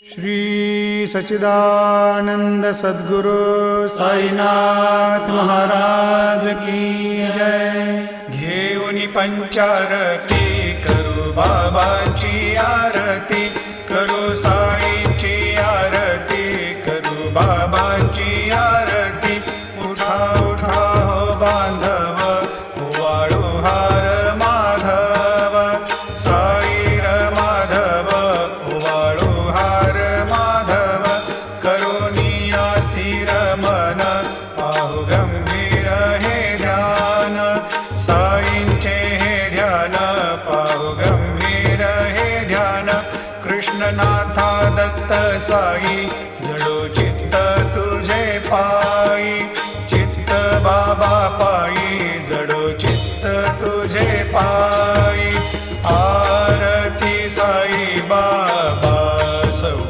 श्री सच्चिदानंद सद्गुरु साईनाथ महाराज की जय। घेऊनी पंचारती करू बाबाची आरती, करू साईंची आरती, करू बाबाची आरती। उठा उठा हो बांधव, वाळू हार माधव, साईर माधव, वाळू हार माधव। करुणिया स्थिर मन, पाहु गंभीर हे ध्यान, साईंचे हे ध्यान, पाहु गंभीर हे ध्यान। कृष्णनाथा दत्त साई जडोची